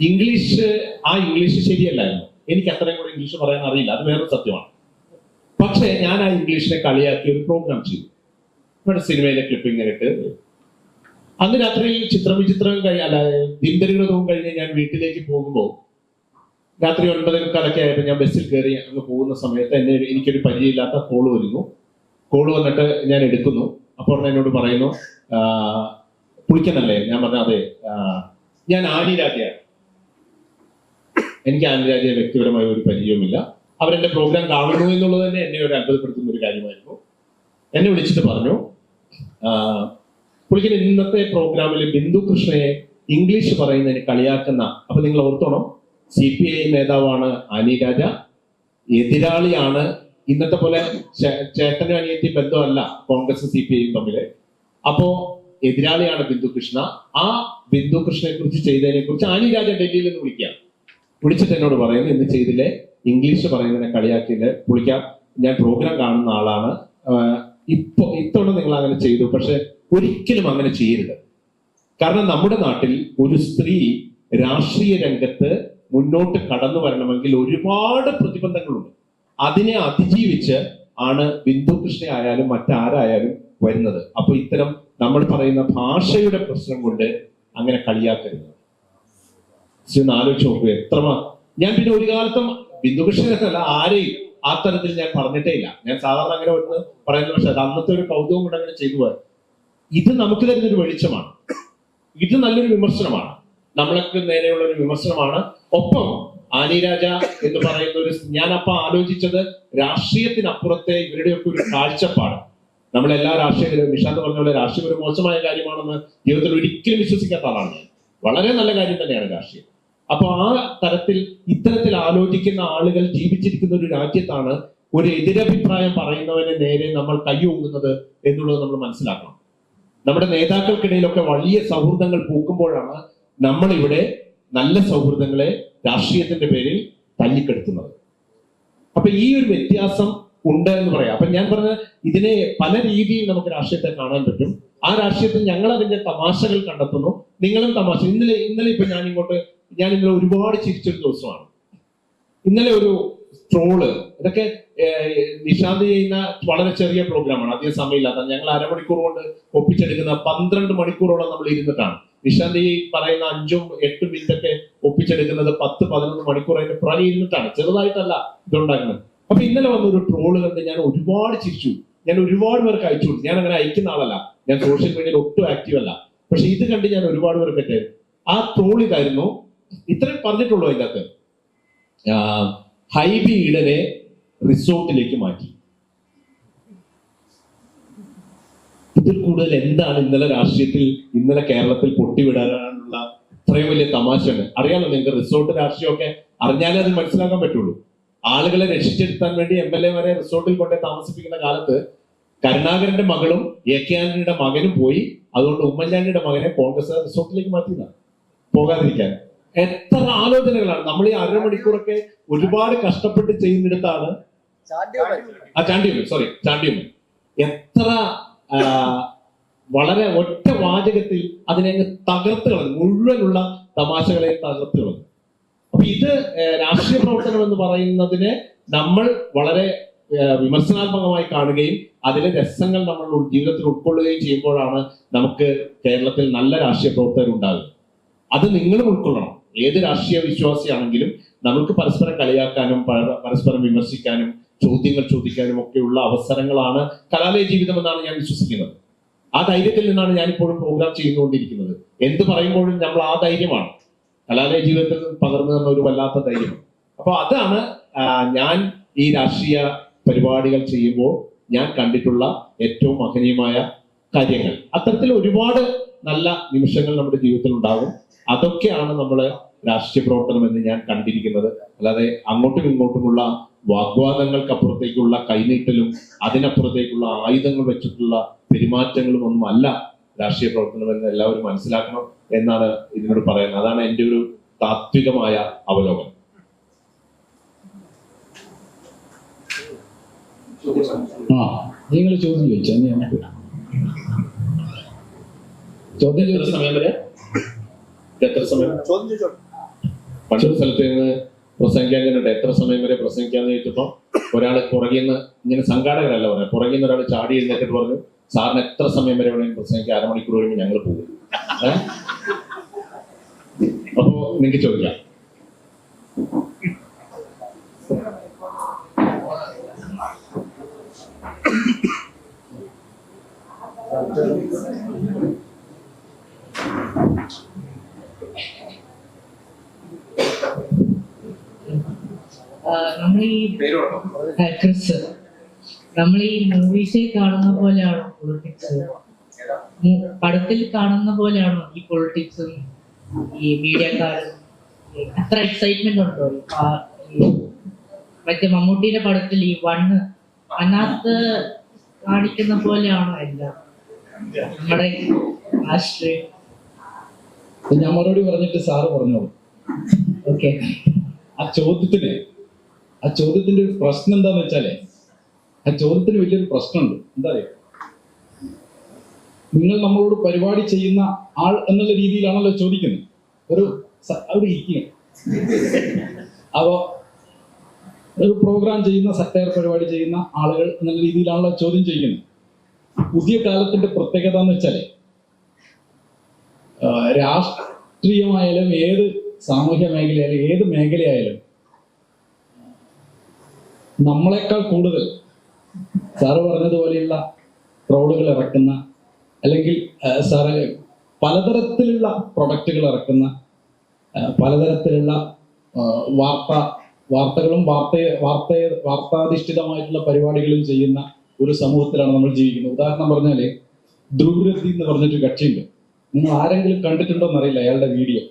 ഇംഗ്ലീഷ് ശരിയല്ലായിരുന്നു. എനിക്ക് അത്രയും കൂടെ ഇംഗ്ലീഷ് പറയാൻ അറിയില്ല, അത് വേറൊരു സത്യമാണ്. പക്ഷേ ഞാൻ ആ ഇംഗ്ലീഷിനെ കളിയാക്കി ഒരു പ്രോഗ്രാം ചെയ്തു. നമ്മുടെ സിനിമയിലെ ക്ലിപ്പിംഗ് ഇട്ട് അന്ന് രാത്രി ദിനദരികൃതവും കഴിഞ്ഞ് ഞാൻ വീട്ടിലേക്ക് പോകുമ്പോൾ രാത്രി 9:15 ആയപ്പോൾ ഞാൻ ബസ്സിൽ കയറി അങ്ങ് പോകുന്ന സമയത്ത് എനിക്കൊരു പരിചയമില്ലാത്ത കോള് വരുന്നു. കോള് വന്നിട്ട് ഞാൻ എടുക്കുന്നു. അപ്പോൾ എന്നോട് പറയുന്നു, പുളിക്കനല്ലേ? ഞാൻ പറഞ്ഞ അതെ, ഞാൻ ആനി രാജയാണ്. എനിക്ക് ആനി രാജയെ വ്യക്തിപരമായ ഒരു പരിചയവുമില്ല. അവരെന്റെ പ്രോഗ്രാം കാണുന്നു എന്നുള്ളത് തന്നെ എന്നെ ഒരു അത്ഭുതപ്പെടുത്തുന്ന ഒരു കാര്യമായിരുന്നു. എന്നെ വിളിച്ചിട്ട് പറഞ്ഞു, പുള്ളിക്കൻ ഇന്നത്തെ പ്രോഗ്രാമിൽ ബിന്ദു കൃഷ്ണയെ ഇംഗ്ലീഷ് പറയുന്നതിന് കളിയാക്കുന്ന, അപ്പൊ നിങ്ങൾ ഓർത്തോണം, CPI നേതാവാണ് ആനി രാജ, എതിരാളിയാണ്. ഇന്നത്തെ പോലെ ചേട്ടനും അനിയത്തി ബന്ധമല്ല കോൺഗ്രസും CPI തമ്മില്. അപ്പോ എതിരാളിയാണ് ബിന്ദു കൃഷ്ണ. ആ ബിന്ദു കൃഷ്ണയെ കുറിച്ച് ചെയ്തതിനെ കുറിച്ച് ആനി രാജ ഡൽഹിയിൽ നിന്ന് വിളിച്ചിട്ട് എന്നോട് പറയുന്നു, ഇന്ന് ചെയ്തില്ലേ, ഇംഗ്ലീഷ് പറയുന്നതിനെ കളിയാക്കിയില്ലേ, വിളിക്കാം, ഞാൻ പ്രോഗ്രാം കാണുന്ന ആളാണ്, ഇത്തവണ നിങ്ങൾ അങ്ങനെ ചെയ്തു, പക്ഷെ ഒരിക്കലും അങ്ങനെ ചെയ്യരുത്. കാരണം നമ്മുടെ നാട്ടിൽ ഒരു സ്ത്രീ രാഷ്ട്രീയ രംഗത്ത് മുന്നോട്ട് കടന്നു വരണമെങ്കിൽ ഒരുപാട് പ്രതിബന്ധങ്ങളുണ്ട്. അതിനെ അതിജീവിച്ച് ആണ് ബിന്ദു കൃഷ്ണ ആയാലും മറ്റാരായാലും വരുന്നത്. അപ്പൊ ഇത്തരം നമ്മൾ പറയുന്ന ഭാഷയുടെ പ്രശ്നം കൊണ്ട് അങ്ങനെ കളിയാക്കരുത്. ഒന്ന് ആലോചിച്ച് നോക്കൂ, ഞാൻ പിന്നെ ഒരു കാലത്തും ബിന്ദു കൃഷ്ണനല്ല ആരെയും ആ തരത്തിൽ ഞാൻ പറഞ്ഞിട്ടേ ഇല്ല. ഞാൻ സാധാരണ അങ്ങനെ ഒന്ന് പറയുന്നത്, പക്ഷെ അത് അന്നത്തെ ഒരു കൗതുകം കൊണ്ട് അങ്ങനെ ചെയ്തു പോയത്. ഇത് നമുക്ക് തരുന്നൊരു വെളിച്ചമാണ്. ഇത് നല്ലൊരു വിമർശനമാണ്, നമ്മളൊക്കെ നേരെയുള്ള ഒരു വിമർശനമാണ്. ഒപ്പം ആനി രാജ എന്ന് പറയുന്ന ഒരു, ഞാനപ്പോ ആലോചിച്ചത് രാഷ്ട്രീയത്തിനപ്പുറത്തെ ഇവരുടെയൊക്കെ ഒരു കാഴ്ചപ്പാട്. നമ്മളെല്ലാ രാഷ്ട്രീയത്തിലും നിഷാന്ത് പറഞ്ഞ പോലെ രാഷ്ട്രീയം ഒരു മോശമായ കാര്യമാണെന്ന് ജീവിതത്തിൽ ഒരിക്കലും വിശ്വസിക്കാത്ത ആളാണ് ഞാൻ. വളരെ നല്ല കാര്യം തന്നെയാണ് രാഷ്ട്രീയം. അപ്പൊ ആ തരത്തിൽ ഇത്തരത്തിൽ ആലോചിക്കുന്ന ആളുകൾ ജീവിച്ചിരിക്കുന്ന ഒരു രാജ്യത്താണ് ഒരു എതിരഭിപ്രായം പറയുന്നവന് നേരെ നമ്മൾ കൈയൊങ്ങുന്നത് എന്നുള്ളത് നമ്മൾ മനസ്സിലാക്കണം. നമ്മുടെ നേതാക്കൾക്കിടയിലൊക്കെ വലിയ സൗഹൃദങ്ങൾ പൂക്കുമ്പോഴാണ് നമ്മളിവിടെ നല്ല സൗഹൃദങ്ങളെ രാഷ്ട്രീയത്തിന്റെ പേരിൽ തല്ലിക്കെടുത്തുന്നത്. അപ്പൊ ഈ ഒരു വ്യത്യാസം ഉണ്ട് എന്ന് പറയാം. അപ്പൊ ഞാൻ പറഞ്ഞ ഇതിനെ പല രീതിയിൽ നമുക്ക് രാഷ്ട്രീയത്തെ കാണാൻ പറ്റും. ആ രാഷ്ട്രീയത്തിൽ ഞങ്ങൾ അതിന്റെ തമാശകൾ കണ്ടെത്തുന്നു, നിങ്ങളും തമാശ. ഇന്നലെ ഇപ്പൊ ഞാൻ ഇന്നലെ ഒരുപാട് ചിരിച്ചൊരു ദിവസമാണ്. ഇന്നലെ ഒരു ട്രോള്, ഇതൊക്കെ നിഷാന്ത് ചെയ്യുന്ന വളരെ ചെറിയ പ്രോഗ്രാമാണ്, അധികം സമയമില്ലാത്ത. ഞങ്ങൾ അരമണിക്കൂർ കൊണ്ട് ഒപ്പിച്ചെടുക്കുന്ന 12 മണിക്കൂറോളം നമ്മൾ ഇരുന്നിട്ടാണ്. നിഷാന്ത് ഈ പറയുന്ന 5-8 മിനിറ്റൊക്കെ ഒപ്പിച്ചെടുക്കുന്നത് 10-11 മണിക്കൂർ അതിന്റെ പുറകെ ഇരുന്നിട്ടാണ്. ചെറുതായിട്ടല്ല ഇതുണ്ടാക്കുന്നത്. അപ്പൊ ഇന്നലെ വന്നൊരു ട്രോള് കണ്ട് ഞാൻ ഒരുപാട് ചിരിച്ചു. ഞാൻ ഒരുപാട് പേർക്ക് അയച്ചു കൊടുത്തു. ഞാൻ അങ്ങനെ അയക്കുന്ന ആളല്ല, ഞാൻ സോഷ്യൽ മീഡിയയിൽ ഒട്ടും ആക്റ്റീവ് അല്ല. പക്ഷെ ഇത് കണ്ട് ഞാൻ ഒരുപാട് പേർക്ക് ആ ട്രോൾ ഇതായിരുന്നു. ഇത്രയും പറഞ്ഞിട്ടുള്ളൂ അതിൻ്റെ അകത്ത്, ഹൈബി ഈഡനെ റിസോർട്ടിലേക്ക് മാറ്റി. ഇതിൽ കൂടുതൽ എന്താണ് ഇന്നലെ രാഷ്ട്രീയത്തിൽ, ഇന്നലെ കേരളത്തിൽ പൊട്ടിവിടാനുള്ള ഇത്രയും വലിയ തമാശയാണ്? അറിയാലോ നിങ്ങൾക്ക്, റിസോർട്ട് രാഷ്ട്രീയമൊക്കെ അറിഞ്ഞാലേ അത് മനസ്സിലാക്കാൻ പറ്റുള്ളൂ. ആളുകളെ രക്ഷിച്ചെടുത്താൻ വേണ്ടി MLA-മാരെ റിസോർട്ടിൽ കൊണ്ടേ താമസിപ്പിക്കുന്ന കാലത്ത് കരുണാകരന്റെ മകളും AK ആന്റണിയുടെ മകനും പോയി. അതുകൊണ്ട് ഉമ്മൻചാണ്ടിയുടെ മകനെ കോൺഗ്രസ് റിസോർട്ടിലേക്ക് മാറ്റിയതാണ് പോകാതിരിക്കാൻ. എത്ര ആലോചനകളാണ് നമ്മൾ ഈ അരമണിക്കൂറൊക്കെ ഒരുപാട് കഷ്ടപ്പെട്ട് ചെയ്യുന്നിടത്താണ് ചാണ്ടിയമ്മൻ എത്ര വളരെ ഒറ്റ വാചകത്തിൽ അതിനെ തകർത്ത് കളഞ്ഞു, മുഴുവനുള്ള തമാശകളെ തകർത്ത് കളഞ്ഞു. അപ്പൊ ഇത് രാഷ്ട്രീയ പ്രവർത്തനം എന്ന് പറയുന്നതിനെ നമ്മൾ വളരെ വിമർശനാത്മകമായി കാണുകയും അതിലെ രസങ്ങൾ നമ്മൾ ജീവിതത്തിൽ ഉൾക്കൊള്ളുകയും ചെയ്യുമ്പോഴാണ് നമുക്ക് കേരളത്തിൽ നല്ല രാഷ്ട്രീയ പ്രവർത്തകർ ഉണ്ടാകുന്നത്. അത് നിങ്ങളും ഉൾക്കൊള്ളണം. ഏത് രാഷ്ട്രീയ വിശ്വാസിയാണെങ്കിലും നമുക്ക് പരസ്പരം കളിയാക്കാനും പരസ്പരം വിമർശിക്കാനും ചോദ്യങ്ങൾ ചോദിക്കാനും ഒക്കെയുള്ള അവസരങ്ങളാണ് കലാലയ ജീവിതം എന്നാണ് ഞാൻ വിശ്വസിക്കുന്നത്. ആ ധൈര്യത്തിൽ നിന്നാണ് ഞാൻ ഇപ്പോഴും പ്രോഗ്രാം ചെയ്തുകൊണ്ടിരിക്കുന്നത്. എന്ത് പറയുമ്പോഴും നമ്മൾ ആ ധൈര്യമാണ് കലാലയ ജീവിതത്തിൽ പകർന്നു തന്ന ഒരു വല്ലാത്ത ധൈര്യം. അപ്പൊ അതാണ് ഞാൻ ഈ രാഷ്ട്രീയ പരിപാടികൾ ചെയ്യുമ്പോൾ ഞാൻ കണ്ടിട്ടുള്ള ഏറ്റവും മഹനീയമായ കാര്യങ്ങൾ. അത്തരത്തിൽ ഒരുപാട് നല്ല നിമിഷങ്ങൾ നമ്മുടെ ജീവിതത്തിൽ ഉണ്ടാകും. അതൊക്കെയാണ് നമ്മള് രാഷ്ട്രീയ പ്രവർത്തനം എന്ന് ഞാൻ കണ്ടിരിക്കുന്നത്. അല്ലാതെ അങ്ങോട്ടും ഇങ്ങോട്ടുമുള്ള വാഗ്വാദങ്ങൾക്കപ്പുറത്തേക്കുള്ള കൈനീട്ടലും അതിനപ്പുറത്തേക്കുള്ള ആയുധങ്ങൾ വെച്ചിട്ടുള്ള പെരുമാറ്റങ്ങളും ഒന്നും അല്ല രാഷ്ട്രീയ പ്രവർത്തനം എന്ന് എല്ലാവരും മനസ്സിലാക്കണം എന്നാണ് ഇതിനോട് പറയുന്നത്. അതാണ് എൻ്റെ ഒരു താത്വികമായ അവലോകനം. നിങ്ങൾ ചോദ്യം ചോദിച്ചാൽ ചോദ്യം ചോദിച്ച സമയം വരെ എത്ര സമയം പണ്ട് സ്ഥലത്ത് നിന്ന് പ്രസംഗിക്കാൻ കണ്ടിട്ട് എത്ര സമയം വരെ പ്രസംഗിക്കാന്ന് ചോദിച്ചപ്പോ ഒരാൾ പുറകിൽ നിന്ന്, ഇങ്ങനെ സംഘാടകരല്ല പറയാം, പുറകിൽ നിന്ന് ഒരാൾ ചാടി എഴുന്നേറ്റിട്ട് പറഞ്ഞു, സാറിന് എത്ര സമയം വരെ വേണമെങ്കിൽ പ്രസംഗിക്കാൻ, അരമണിക്കൂർ കഴിയുമ്പോൾ ഞങ്ങൾ പോകും. അപ്പോ നിങ്ങൾക്ക് ചോദിക്കാം. നമ്മൾ ഈ ക്രിസ് നമ്മൾ ഈ മൂവീസിൽ കാണുന്ന പോലെയാണോ പൊളിറ്റിക്സ്? പടത്തിൽ കാണുന്ന പോലെയാണോ ഈ പൊളിറ്റിക്സും ഈ മീഡിയക്കാരും? അത്ര എക്സൈറ്റ്മെന്റ് ഉണ്ടോ? മറ്റേ മമ്മൂട്ടിയുടെ പടത്തിൽ ഈ അതിനകത്ത് കാണിക്കുന്ന പോലെയാണോ എല്ലാം നമ്മുടെ രാഷ്ട്രീയം? ഞാൻ മറുപടി പറഞ്ഞിട്ട് സാറ് പറഞ്ഞോളൂ. ഓക്കെ. ആ ചോദ്യത്തിന്റെ ഒരു പ്രശ്നം എന്താന്ന് വെച്ചാലേ, ആ ചോദ്യത്തിന് വലിയൊരു പ്രശ്നമുണ്ട്. എന്താ അറിയോ, നിങ്ങൾ നമ്മളോട് പരിപാടി ചെയ്യുന്ന ആൾ എന്നുള്ള രീതിയിലാണല്ലോ ചോദിക്കുന്നത്. അവിടെ ഇരിക്കുക. അപ്പോ ഒരു പ്രോഗ്രാം ചെയ്യുന്ന, സറ്റയർ പരിപാടി ചെയ്യുന്ന ആളുകൾ എന്നുള്ള രീതിയിലാണല്ലോ ചോദ്യം ചെയ്യുന്നത്. പുതിയ കാലത്തിന്റെ പ്രത്യേകത എന്ന് വെച്ചാലേ, രാഷ്ട്രീയമായാലും ഏത് സാമൂഹ്യ മേഖലയായാലും ഏത് മേഖലയായാലും നമ്മളെക്കാൾ കൂടുതൽ സാറ് പറഞ്ഞതുപോലെയുള്ള ക്രൗഡുകൾ ഇറക്കുന്ന, അല്ലെങ്കിൽ സാറ് പലതരത്തിലുള്ള പ്രൊഡക്റ്റുകൾ ഇറക്കുന്ന, പലതരത്തിലുള്ള വാർത്തകളും വാർത്താധിഷ്ഠിതമായിട്ടുള്ള പരിപാടികളും ചെയ്യുന്ന ഒരു സമൂഹത്തിലാണ് നമ്മൾ ജീവിക്കുന്നത്. ഉദാഹരണം പറഞ്ഞാല് ധ്രുവരത്തി എന്ന് പറഞ്ഞിട്ട് കക്ഷിയുണ്ട്. നിങ്ങൾ ആരെങ്കിലും കണ്ടിട്ടുണ്ടോ എന്നറിയില്ല അയാളുടെ വീഡിയോ.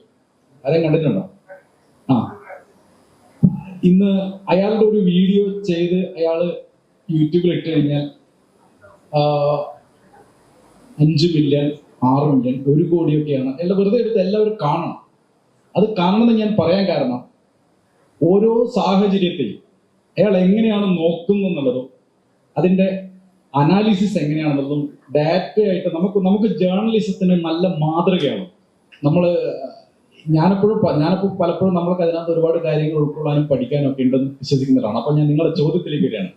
ആരെയും കണ്ടിട്ടുണ്ടോ? ഇന്ന് അയാളുടെ ഒരു വീഡിയോ ചെയ്ത് അയാള് യൂട്യൂബിൽ ഇട്ട് കഴിഞ്ഞാൽ 5 മില്യൺ 6 മില്യൺ 1 കോടിയൊക്കെയാണ് അയാളുടെ. വെറുതെ എടുത്ത് എല്ലാവരും കാണണം. അത് കാണണമെന്ന് ഞാൻ പറയാൻ കാരണം, ഓരോ സാഹചര്യത്തിൽ അയാൾ എങ്ങനെയാണ് നോക്കുന്നതെന്നുള്ളതും അതിന്റെ അനാലിസിസ് എങ്ങനെയാണെന്നുള്ളതും ഡാറ്റയായിട്ട് നമുക്ക് ജേർണലിസത്തിന് നല്ല മാതൃകയാണ്. ഞാനിപ്പോൾ പലപ്പോഴും നമ്മൾക്ക് അതിനകത്ത് ഒരുപാട് കാര്യങ്ങൾ ഉൾക്കൊള്ളാനും പഠിക്കാനും ഒക്കെ ഉണ്ടെന്ന് വിശ്വസിക്കുന്നതാണ്. അപ്പൊ ഞാൻ നിങ്ങളുടെ ചോദ്യത്തിലേക്ക് വരികയാണ്.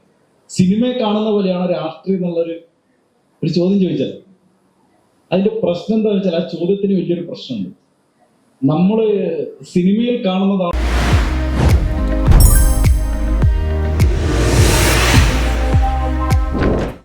സിനിമയെ കാണുന്ന പോലെയാണ് രാഷ്ട്രീയം എന്നുള്ളൊരു ചോദ്യം ചോദിച്ചത്. അതിന്റെ പ്രശ്നം എന്താ വെച്ചാൽ, ആ ചോദ്യത്തിന് വലിയൊരു പ്രശ്നമുണ്ട്. നമ്മള് സിനിമയിൽ കാണുന്നതാണ്